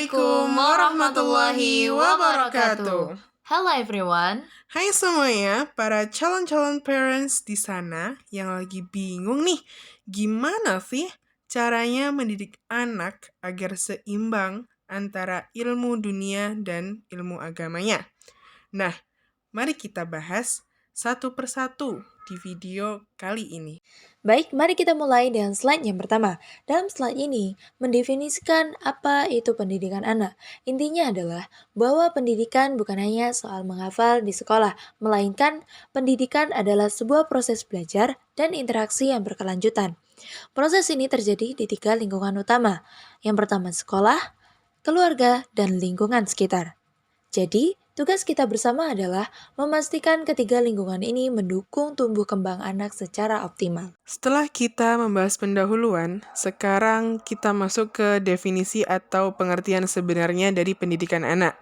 Assalamualaikum warahmatullahi wabarakatuh. Hello everyone. Hai semuanya, para calon-calon parents di sana yang lagi bingung nih, gimana sih caranya mendidik anak agar seimbang antara ilmu dunia dan ilmu agamanya? Nah, mari kita bahas satu persatu di video kali ini. Baik, mari kita mulai dengan slide yang pertama. Dalam slide ini, mendefinisikan apa itu pendidikan anak. Intinya adalah bahwa pendidikan bukan hanya soal menghafal di sekolah, melainkan pendidikan adalah sebuah proses belajar dan interaksi yang berkelanjutan. Proses ini terjadi di 3 lingkungan utama. Yang pertama sekolah, keluarga, dan lingkungan sekitar. Jadi, tugas kita bersama adalah memastikan ketiga lingkungan ini mendukung tumbuh kembang anak secara optimal. Setelah kita membahas pendahuluan, sekarang kita masuk ke definisi atau pengertian sebenarnya dari pendidikan anak.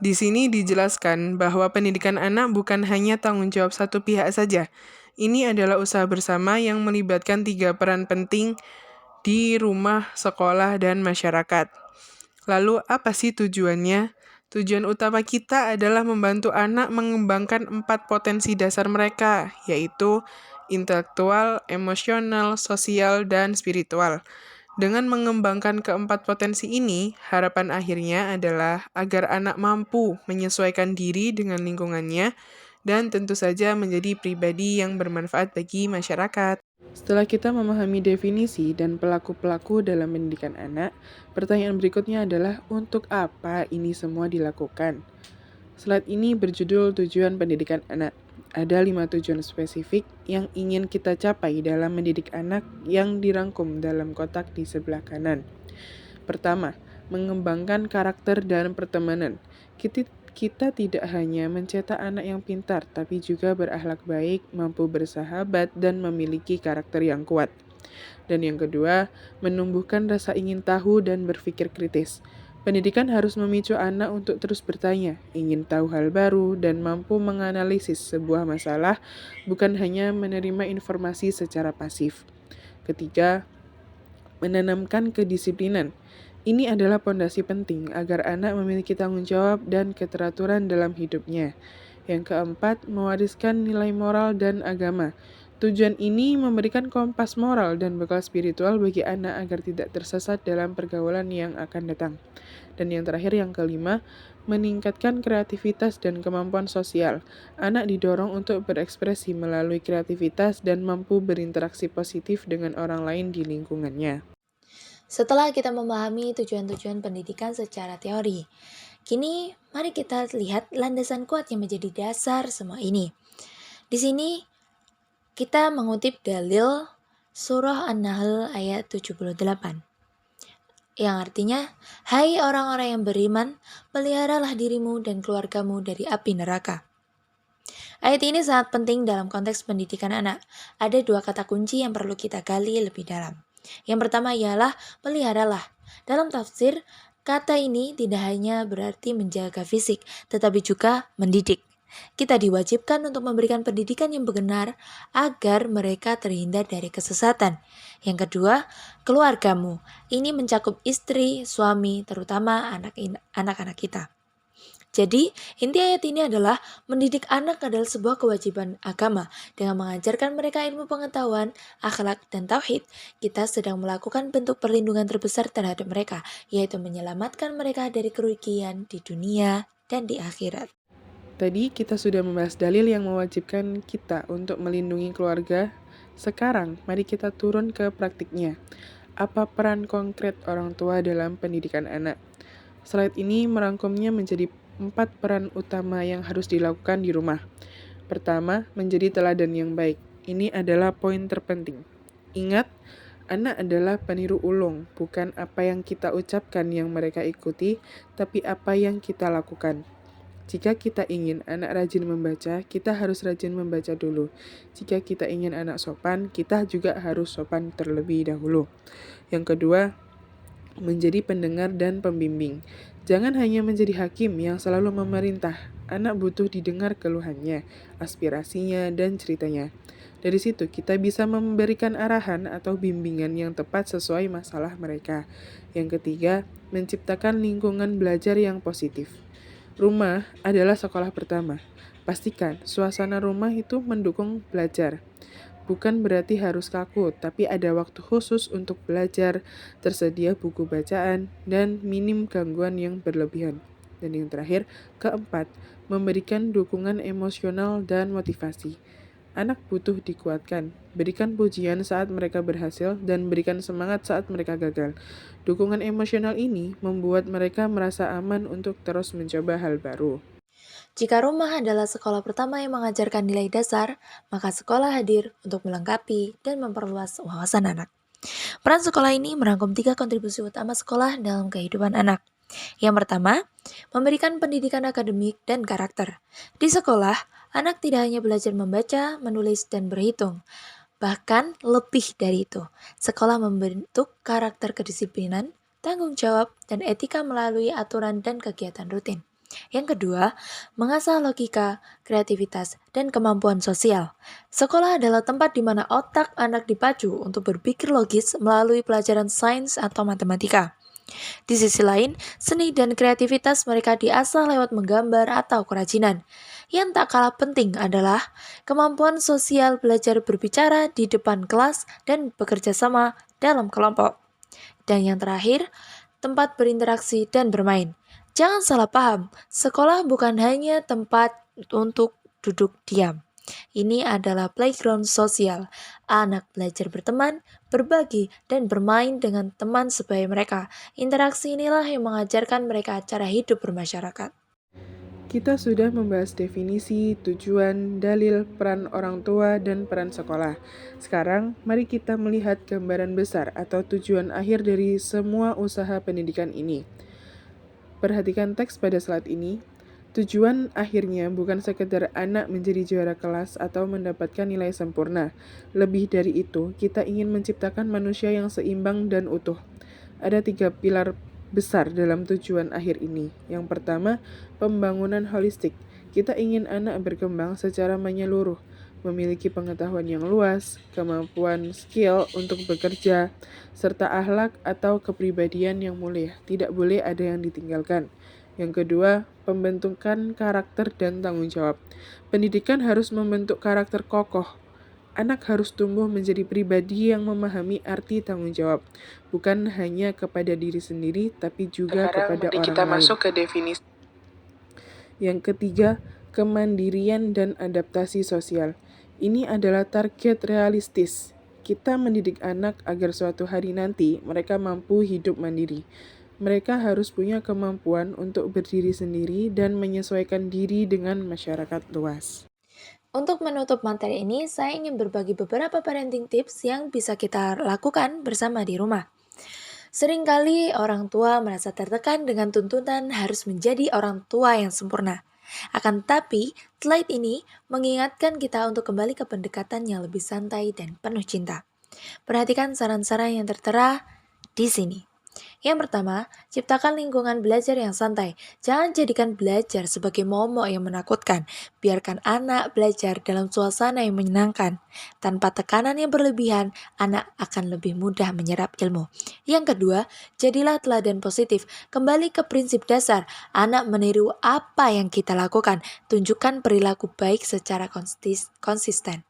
Di sini dijelaskan bahwa pendidikan anak bukan hanya tanggung jawab satu pihak saja. Ini adalah usaha bersama yang melibatkan 3 peran penting di rumah, sekolah, dan masyarakat. Lalu apa sih tujuannya? Tujuan utama kita adalah membantu anak mengembangkan 4 potensi dasar mereka, yaitu intelektual, emosional, sosial, dan spiritual. Dengan mengembangkan keempat potensi ini, harapan akhirnya adalah agar anak mampu menyesuaikan diri dengan lingkungannya dan tentu saja menjadi pribadi yang bermanfaat bagi masyarakat. Setelah kita memahami definisi dan pelaku-pelaku dalam pendidikan anak, pertanyaan berikutnya adalah untuk apa ini semua dilakukan? Slide ini berjudul Tujuan Pendidikan Anak. Ada 5 tujuan spesifik yang ingin kita capai dalam mendidik anak yang dirangkum dalam kotak di sebelah kanan. Pertama, mengembangkan karakter dan pertemanan. Kita tidak hanya mencetak anak yang pintar, tapi juga berakhlak baik, mampu bersahabat, dan memiliki karakter yang kuat. Dan yang kedua, menumbuhkan rasa ingin tahu dan berpikir kritis. Pendidikan harus memicu anak untuk terus bertanya, ingin tahu hal baru, dan mampu menganalisis sebuah masalah, bukan hanya menerima informasi secara pasif. Ketiga, menanamkan kedisiplinan. Ini adalah pondasi penting agar anak memiliki tanggung jawab dan keteraturan dalam hidupnya. Yang keempat, mewariskan nilai moral dan agama. Tujuan ini memberikan kompas moral dan bekal spiritual bagi anak agar tidak tersesat dalam pergaulan yang akan datang. Dan yang terakhir, yang kelima, meningkatkan kreativitas dan kemampuan sosial. Anak didorong untuk berekspresi melalui kreativitas dan mampu berinteraksi positif dengan orang lain di lingkungannya. Setelah kita memahami tujuan-tujuan pendidikan secara teori, kini mari kita lihat landasan kuat yang menjadi dasar semua ini. Di sini kita mengutip dalil Surah An-Nahl ayat 78. Yang artinya, hai orang-orang yang beriman, peliharalah dirimu dan keluargamu dari api neraka. Ayat ini sangat penting dalam konteks pendidikan anak. Ada 2 kata kunci yang perlu kita gali lebih dalam. Yang pertama ialah peliharalah. Dalam tafsir, kata ini tidak hanya berarti menjaga fisik, tetapi juga mendidik. Kita diwajibkan untuk memberikan pendidikan yang benar agar mereka terhindar dari kesesatan. Yang kedua, keluargamu. Ini mencakup istri, suami, terutama anak-anak kita. Jadi, inti ayat ini adalah mendidik anak adalah sebuah kewajiban agama. Dengan mengajarkan mereka ilmu pengetahuan, akhlak, dan tauhid, kita sedang melakukan bentuk perlindungan terbesar terhadap mereka, yaitu menyelamatkan mereka dari kerugian di dunia dan di akhirat. Tadi kita sudah membahas dalil yang mewajibkan kita untuk melindungi keluarga. Sekarang, mari kita turun ke praktiknya. Apa peran konkret orang tua dalam pendidikan anak? Slide ini merangkumnya menjadi 4 peran utama yang harus dilakukan di rumah. Pertama, menjadi teladan yang baik. Ini adalah poin terpenting. Ingat, anak adalah peniru ulung, bukan apa yang kita ucapkan yang mereka ikuti, tapi apa yang kita lakukan. Jika kita ingin anak rajin membaca, kita harus rajin membaca dulu. Jika kita ingin anak sopan, kita juga harus sopan terlebih dahulu. Yang kedua, menjadi pendengar dan pembimbing. Jangan hanya menjadi hakim yang selalu memerintah. Anak butuh didengar keluhannya, aspirasinya, dan ceritanya. Dari situ kita bisa memberikan arahan atau bimbingan yang tepat sesuai masalah mereka. Yang ketiga, menciptakan lingkungan belajar yang positif. Rumah adalah sekolah pertama. Pastikan suasana rumah itu mendukung belajar. Bukan berarti harus kaku, tapi ada waktu khusus untuk belajar, tersedia buku bacaan, dan minim gangguan yang berlebihan. Dan yang terakhir, keempat, memberikan dukungan emosional dan motivasi. Anak butuh dikuatkan, berikan pujian saat mereka berhasil, dan berikan semangat saat mereka gagal. Dukungan emosional ini membuat mereka merasa aman untuk terus mencoba hal baru. Jika rumah adalah sekolah pertama yang mengajarkan nilai dasar, maka sekolah hadir untuk melengkapi dan memperluas wawasan anak. Peran sekolah ini merangkum 3 kontribusi utama sekolah dalam kehidupan anak. Yang pertama, memberikan pendidikan akademik dan karakter. Di sekolah, anak tidak hanya belajar membaca, menulis, dan berhitung. Bahkan lebih dari itu, sekolah membentuk karakter kedisiplinan, tanggung jawab, dan etika melalui aturan dan kegiatan rutin. Yang kedua, mengasah logika, kreativitas, dan kemampuan sosial. Sekolah adalah tempat di mana otak anak dipacu untuk berpikir logis melalui pelajaran sains atau matematika. Di sisi lain, seni dan kreativitas mereka diasah lewat menggambar atau kerajinan. Yang tak kalah penting adalah kemampuan sosial belajar berbicara di depan kelas dan bekerja sama dalam kelompok. Dan yang terakhir, tempat berinteraksi dan bermain. Jangan salah paham, sekolah bukan hanya tempat untuk duduk diam. Ini adalah playground sosial. Anak belajar berteman, berbagi, dan bermain dengan teman sebaya mereka. Interaksi inilah yang mengajarkan mereka cara hidup bermasyarakat. Kita sudah membahas definisi, tujuan, dalil, peran orang tua, dan peran sekolah. Sekarang, mari kita melihat gambaran besar atau tujuan akhir dari semua usaha pendidikan ini. Perhatikan teks pada slide ini. Tujuan akhirnya bukan sekedar anak menjadi juara kelas atau mendapatkan nilai sempurna. Lebih dari itu, kita ingin menciptakan manusia yang seimbang dan utuh. Ada 3 pilar besar dalam tujuan akhir ini. Yang pertama, pembangunan holistik. Kita ingin anak berkembang secara menyeluruh, memiliki pengetahuan yang luas, kemampuan skill untuk bekerja, serta akhlak atau kepribadian yang mulia. Tidak boleh ada yang ditinggalkan. Yang kedua, pembentukan karakter dan tanggung jawab. Pendidikan harus membentuk karakter kokoh. Anak harus tumbuh menjadi pribadi yang memahami arti tanggung jawab, bukan hanya kepada diri sendiri, tapi juga kepada orang Kita lain. masuk ke definisi. Yang ketiga, kemandirian dan adaptasi sosial. Ini adalah target realistis. Kita mendidik anak agar suatu hari nanti mereka mampu hidup mandiri. Mereka harus punya kemampuan untuk berdiri sendiri dan menyesuaikan diri dengan masyarakat luas. Untuk menutup materi ini, saya ingin berbagi beberapa parenting tips yang bisa kita lakukan bersama di rumah. Seringkali orang tua merasa tertekan dengan tuntutan harus menjadi orang tua yang sempurna. Akan tetapi, slide ini mengingatkan kita untuk kembali ke pendekatan yang lebih santai dan penuh cinta. Perhatikan saran-saran yang tertera di sini. Yang pertama, ciptakan lingkungan belajar yang santai. Jangan jadikan belajar sebagai momok yang menakutkan. Biarkan anak belajar dalam suasana yang menyenangkan. Tanpa tekanan yang berlebihan, anak akan lebih mudah menyerap ilmu. Yang kedua, jadilah teladan positif. Kembali ke prinsip dasar, anak meniru apa yang kita lakukan. Tunjukkan perilaku baik secara konsisten.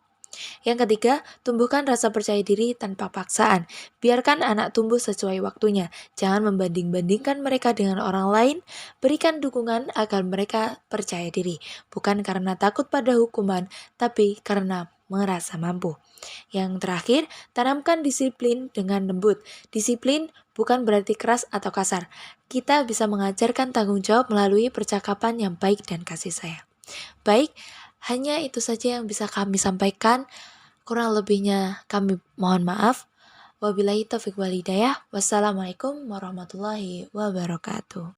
Yang ketiga, tumbuhkan rasa percaya diri tanpa paksaan. Biarkan anak tumbuh sesuai waktunya. Jangan membanding-bandingkan mereka dengan orang lain. Berikan dukungan agar mereka percaya diri. Bukan karena takut pada hukuman, tapi karena merasa mampu. Yang terakhir, tanamkan disiplin dengan lembut. Disiplin bukan berarti keras atau kasar. Kita bisa mengajarkan tanggung jawab melalui percakapan yang baik dan kasih sayang. Baik, hanya itu saja yang bisa kami sampaikan. Kurang lebihnya kami mohon maaf. Wabillahi taufiq wal hidayah. Wassalamualaikum warahmatullahi wabarakatuh.